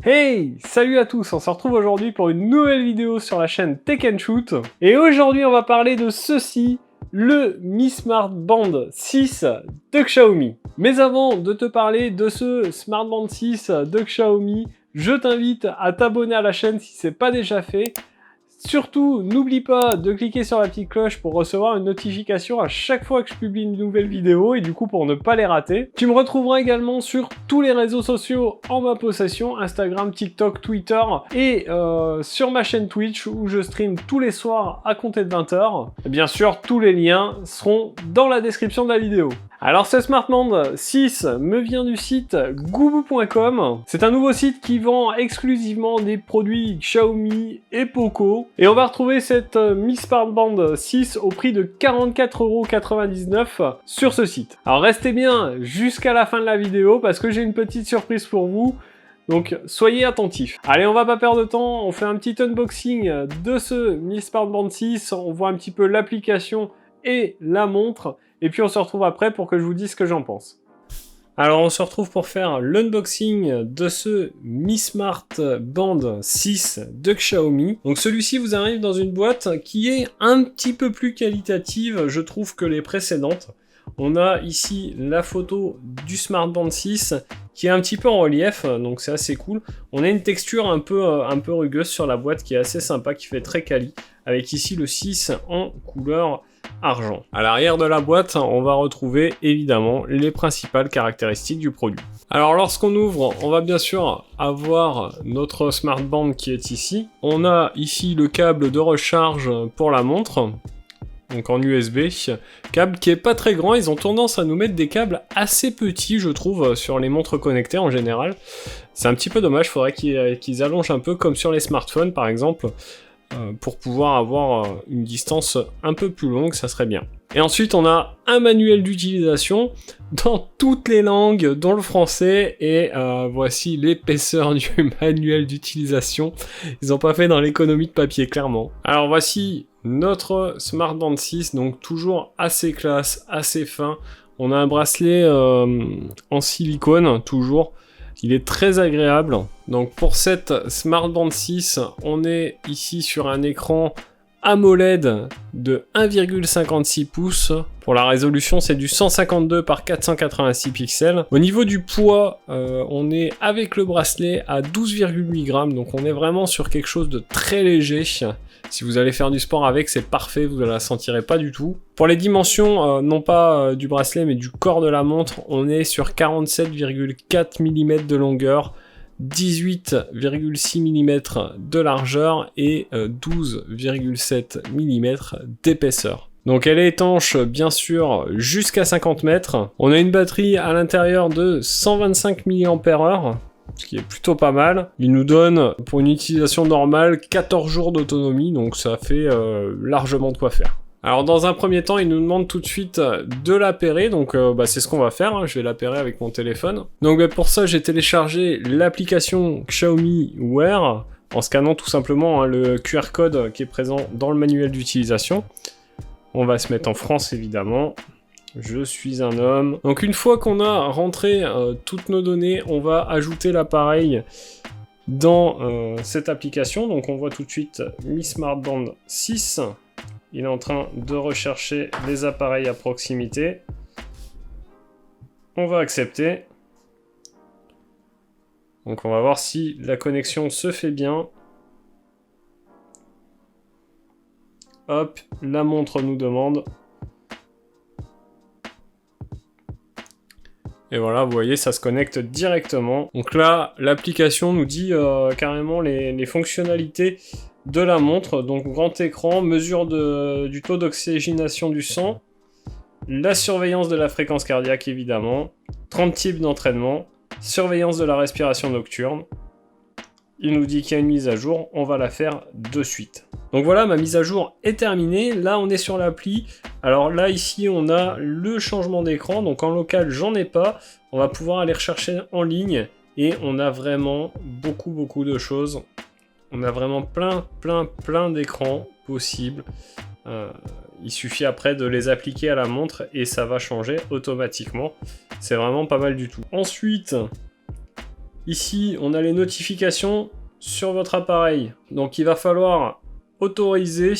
Hey, salut à tous, on se retrouve aujourd'hui pour une nouvelle vidéo sur la chaîne Tech & Shoot. Et aujourd'hui on va parler de ceci, le Mi Smart Band 6 de Xiaomi. Mais avant de te parler de ce Smart Band 6 de Xiaomi, je t'invite à t'abonner à la chaîne si ce n'est pas déjà fait. Surtout, n'oublie pas de cliquer sur la petite cloche pour recevoir une notification à chaque fois que je publie une nouvelle vidéo et du coup pour ne pas les rater. Tu me retrouveras également sur tous les réseaux sociaux en ma possession, Instagram, TikTok, Twitter et sur ma chaîne Twitch où je stream tous les soirs à compter de 20h. Et bien sûr, tous les liens seront dans la description de la vidéo. Alors ce Smart Band 6 me vient du site goubou.com. C'est un nouveau site qui vend exclusivement des produits Xiaomi et Poco. Et on va retrouver cette Mi Smart Band 6 au prix de 44,99€ sur ce site. Alors restez bien jusqu'à la fin de la vidéo parce que j'ai une petite surprise pour vous. Donc soyez attentifs. Allez, on va pas perdre de temps, on fait un petit unboxing de ce Mi Smart Band 6. On voit un petit peu l'application et la montre. Et puis on se retrouve après pour que je vous dise ce que j'en pense. Alors on se retrouve pour faire l'unboxing de ce Mi Smart Band 6 de Xiaomi. Donc celui-ci vous arrive dans une boîte qui est un petit peu plus qualitative, je trouve, que les précédentes. On a ici la photo du Smart Band 6 qui est un petit peu en relief, donc c'est assez cool. On a une texture un peu rugueuse sur la boîte qui est assez sympa, qui fait très quali, avec ici le 6 en couleur argent. À l'arrière de la boîte, on va retrouver évidemment les principales caractéristiques du produit. Alors lorsqu'on ouvre, on va bien sûr avoir notre Smart Band qui est ici. On a ici le câble de recharge pour la montre, donc en USB, câble qui est pas très grand. Ils ont tendance à nous mettre des câbles assez petits, je trouve, sur les montres connectées en général. C'est un petit peu dommage, il faudrait qu'ils allongent un peu comme sur les smartphones par exemple, pour pouvoir avoir une distance un peu plus longue, ça serait bien. Et ensuite on a un manuel d'utilisation dans toutes les langues, dont le français, et voici l'épaisseur du manuel d'utilisation. Ils n'ont pas fait dans l'économie de papier, clairement. Alors voici notre Smart Band 6, donc toujours assez classe, assez fin. On a un bracelet en silicone, toujours. Il est très agréable. Donc pour cette Smart Band 6, on est ici sur un écran AMOLED de 1,56 pouces. Pour la résolution, c'est du 152 par 486 pixels. Au niveau du poids, on est avec le bracelet à 12,8 grammes. Donc on est vraiment sur quelque chose de très léger. Si vous allez faire du sport avec, c'est parfait, vous ne la sentirez pas du tout. Pour les dimensions, non pas du bracelet, mais du corps de la montre, on est sur 47,4 mm de longueur, 18,6 mm de largeur et 12,7 mm d'épaisseur. Donc elle est étanche bien sûr jusqu'à 50 mètres. On a une batterie à l'intérieur de 125 mAh, ce qui est plutôt pas mal. Il nous donne pour une utilisation normale 14 jours d'autonomie, donc ça fait largement de quoi faire. Alors dans un premier temps, il nous demande tout de suite de l'appairer, donc c'est ce qu'on va faire, hein. Je vais l'appairer avec mon téléphone. Donc pour ça, j'ai téléchargé l'application Xiaomi Wear, en scannant tout simplement le QR code qui est présent dans le manuel d'utilisation. On va se mettre en France évidemment. Je suis un homme. Donc une fois qu'on a rentré toutes nos données, on va ajouter l'appareil dans cette application. Donc on voit tout de suite Mi Smart Band 6. Il est en train de rechercher les appareils à proximité. On va accepter. Donc on va voir si la connexion se fait bien. Hop, la montre nous demande. Et voilà, vous voyez, ça se connecte directement. Donc là, l'application nous dit carrément les fonctionnalités de la montre. Donc grand écran, mesure du taux d'oxygénation du sang, la surveillance de la fréquence cardiaque évidemment, 30 types d'entraînement, surveillance de la respiration nocturne. Il nous dit qu'il y a une mise à jour, on va la faire de suite. Donc voilà, ma mise à jour est terminée. Là, on est sur l'appli. Alors là, ici, on a le changement d'écran. Donc en local, j'en ai pas. On va pouvoir aller rechercher en ligne. Et on a vraiment beaucoup de choses. On a vraiment plein d'écrans possibles. Il suffit après de les appliquer à la montre et ça va changer automatiquement. C'est vraiment pas mal du tout. Ensuite, Ici, on a les notifications sur votre appareil. Donc il va falloir autoriser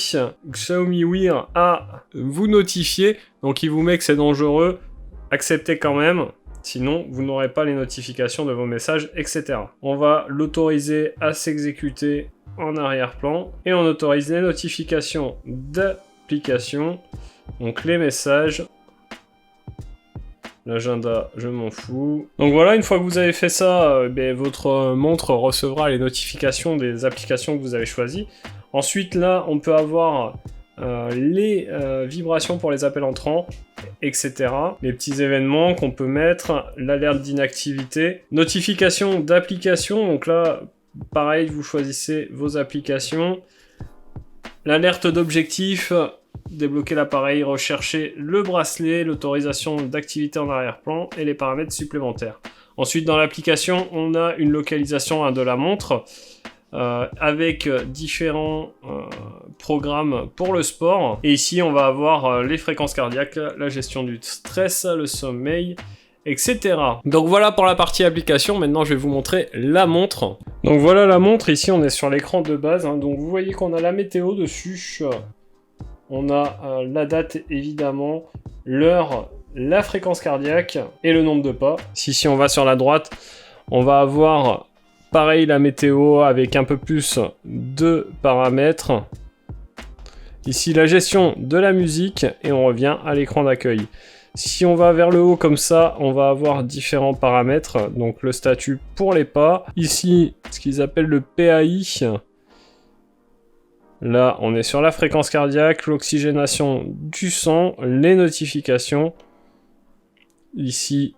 Xiaomi Wear à vous notifier. Donc il vous met que c'est dangereux. Acceptez quand même. Sinon, vous n'aurez pas les notifications de vos messages, etc. On va l'autoriser à s'exécuter en arrière-plan. Et on autorise les notifications d'application. Donc les messages. L'agenda, je m'en fous. Donc voilà, une fois que vous avez fait ça, votre montre recevra les notifications des applications que vous avez choisies. Ensuite, là, on peut avoir les vibrations pour les appels entrants, etc. Les petits événements qu'on peut mettre, l'alerte d'inactivité, notification d'application. Donc là, pareil, vous choisissez vos applications. L'alerte d'objectif, débloquer l'appareil, rechercher le bracelet, l'autorisation d'activité en arrière-plan et les paramètres supplémentaires. Ensuite, dans l'application, on a une localisation de la montre avec différents programmes pour le sport. Et ici, on va avoir les fréquences cardiaques, la gestion du stress, le sommeil, etc. Donc voilà pour la partie application. Maintenant, je vais vous montrer la montre. Donc voilà la montre. Ici, on est sur l'écran de base. Donc vous voyez qu'on a la météo dessus. On a la date évidemment, l'heure, la fréquence cardiaque et le nombre de pas. Si on va sur la droite, on va avoir pareil la météo avec un peu plus de paramètres. Ici la gestion de la musique et on revient à l'écran d'accueil. Si on va vers le haut comme ça, on va avoir différents paramètres. Donc le statut pour les pas. Ici, ce qu'ils appellent le PAI. Là, on est sur la fréquence cardiaque, l'oxygénation du sang, les notifications. Ici,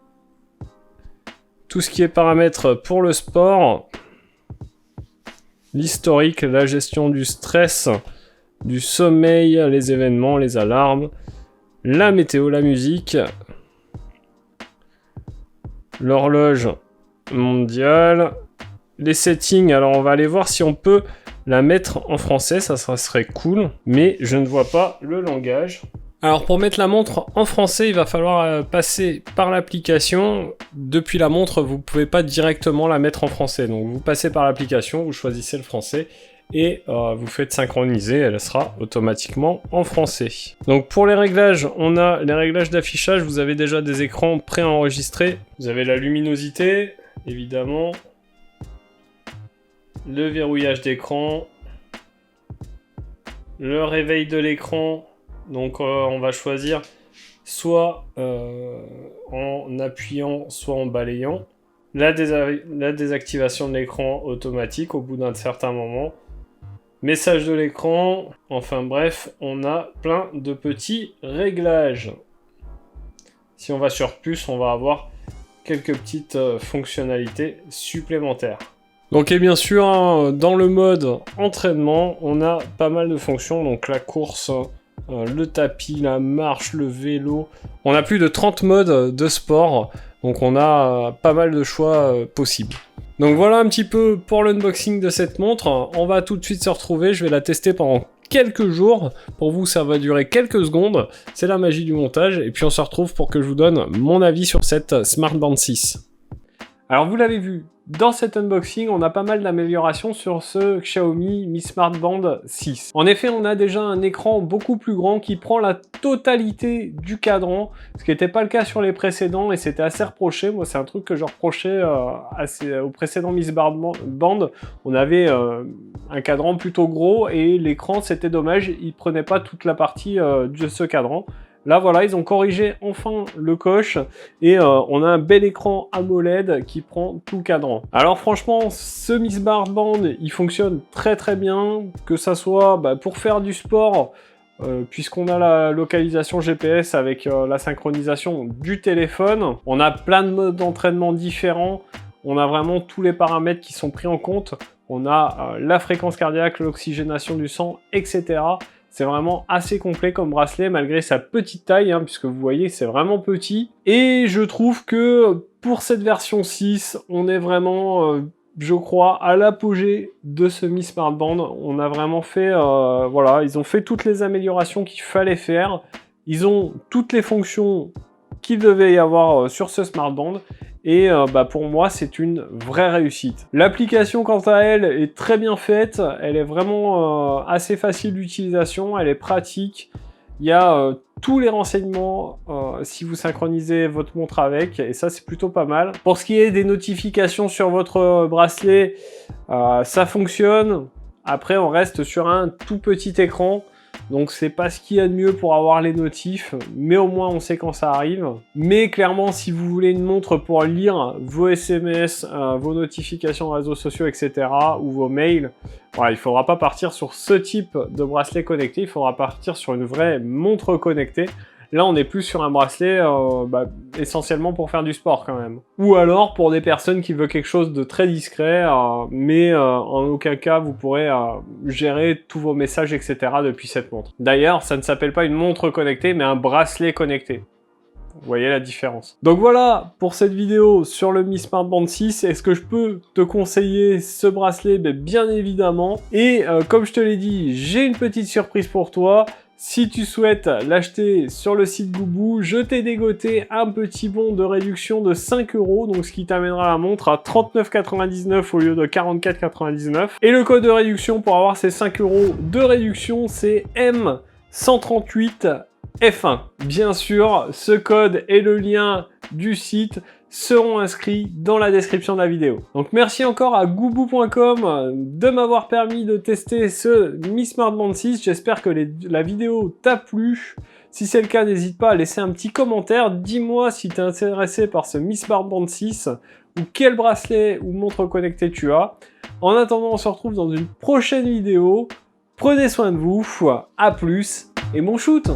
tout ce qui est paramètres pour le sport. L'historique, la gestion du stress, du sommeil, les événements, les alarmes. La météo, la musique. L'horloge mondiale. Les settings, alors on va aller voir si on peut la mettre en français, ça serait cool, mais je ne vois pas le langage. Alors pour mettre la montre en français, il va falloir passer par l'application. Depuis la montre, vous ne pouvez pas directement la mettre en français. Donc vous passez par l'application, vous choisissez le français et vous faites synchroniser, elle sera automatiquement en français. Donc pour les réglages, on a les réglages d'affichage, vous avez déjà des écrans préenregistrés. Vous avez la luminosité, évidemment. Le verrouillage d'écran, le réveil de l'écran, donc on va choisir soit en appuyant, soit en balayant, la désactivation de l'écran automatique au bout d'un certain moment, message de l'écran, enfin bref, on a plein de petits réglages. Si on va sur plus, on va avoir quelques petites fonctionnalités supplémentaires. Donc et bien sûr, hein, dans le mode entraînement, on a pas mal de fonctions, donc la course, le tapis, la marche, le vélo. On a plus de 30 modes de sport, donc on a pas mal de choix possibles. Donc voilà un petit peu pour l'unboxing de cette montre. On va tout de suite se retrouver, je vais la tester pendant quelques jours. Pour vous, ça va durer quelques secondes. C'est la magie du montage. Et puis on se retrouve pour que je vous donne mon avis sur cette Smart Band 6. Alors vous l'avez vu, dans cet unboxing, on a pas mal d'améliorations sur ce Xiaomi Mi Smart Band 6. En effet, on a déjà un écran beaucoup plus grand qui prend la totalité du cadran, ce qui n'était pas le cas sur les précédents et c'était assez reproché. Moi, c'est un truc que je reprochais au précédent Mi Smart Band. On avait un cadran plutôt gros et l'écran, c'était dommage, il prenait pas toute la partie de ce cadran. Là, voilà, ils ont corrigé enfin le coche et on a un bel écran AMOLED qui prend tout le cadran. Alors franchement, ce Mi Smart Band, il fonctionne très très bien, que ça soit pour faire du sport, puisqu'on a la localisation GPS avec la synchronisation du téléphone. On a plein de modes d'entraînement différents. On a vraiment tous les paramètres qui sont pris en compte. On a la fréquence cardiaque, l'oxygénation du sang, etc. C'est vraiment assez complet comme bracelet malgré sa petite taille, hein, puisque vous voyez c'est vraiment petit. Et je trouve que pour cette version 6, on est vraiment, je crois, à l'apogée de ce Mi Smart Band. On a vraiment fait, voilà, ils ont fait toutes les améliorations qu'il fallait faire. Ils ont toutes les fonctions qu'il devait y avoir sur ce smartband. Et pour moi, c'est une vraie réussite. L'application, quant à elle, est très bien faite. Elle est vraiment assez facile d'utilisation. Elle est pratique. Il y a tous les renseignements si vous synchronisez votre montre avec. Et ça, c'est plutôt pas mal. Pour ce qui est des notifications sur votre bracelet, ça fonctionne. Après, on reste sur un tout petit écran. Donc c'est pas ce qu'il y a de mieux pour avoir les notifs, mais au moins on sait quand ça arrive. Mais clairement, si vous voulez une montre pour lire vos SMS, vos notifications réseaux sociaux, etc., ou vos mails, voilà, il faudra pas partir sur ce type de bracelet connecté, il faudra partir sur une vraie montre connectée. Là, on est plus sur un bracelet essentiellement pour faire du sport quand même. Ou alors pour des personnes qui veulent quelque chose de très discret, mais en aucun cas vous pourrez gérer tous vos messages, etc. depuis cette montre. D'ailleurs, ça ne s'appelle pas une montre connectée, mais un bracelet connecté. Vous voyez la différence. Donc voilà pour cette vidéo sur le Mi Smart Band 6. Est-ce que je peux te conseiller ce bracelet? Bien évidemment. Et comme je te l'ai dit, j'ai une petite surprise pour toi. Si tu souhaites l'acheter sur le site Goubou, je t'ai dégoté un petit bon de réduction de 5 €, donc ce qui t'amènera la montre à 39,99 € au lieu de 44,99 €. Et le code de réduction pour avoir ces 5 € de réduction, c'est M138F1. Bien sûr, ce code et le lien du site seront inscrits dans la description de la vidéo. Donc merci encore à goubou.com de m'avoir permis de tester ce Mi Smart Band 6. J'espère que la vidéo t'a plu. Si c'est le cas, n'hésite pas à laisser un petit commentaire. Dis-moi si tu es intéressé par ce Mi Smart Band 6 ou quel bracelet ou montre connectée tu as. En attendant, on se retrouve dans une prochaine vidéo. Prenez soin de vous, à plus et bon shoot!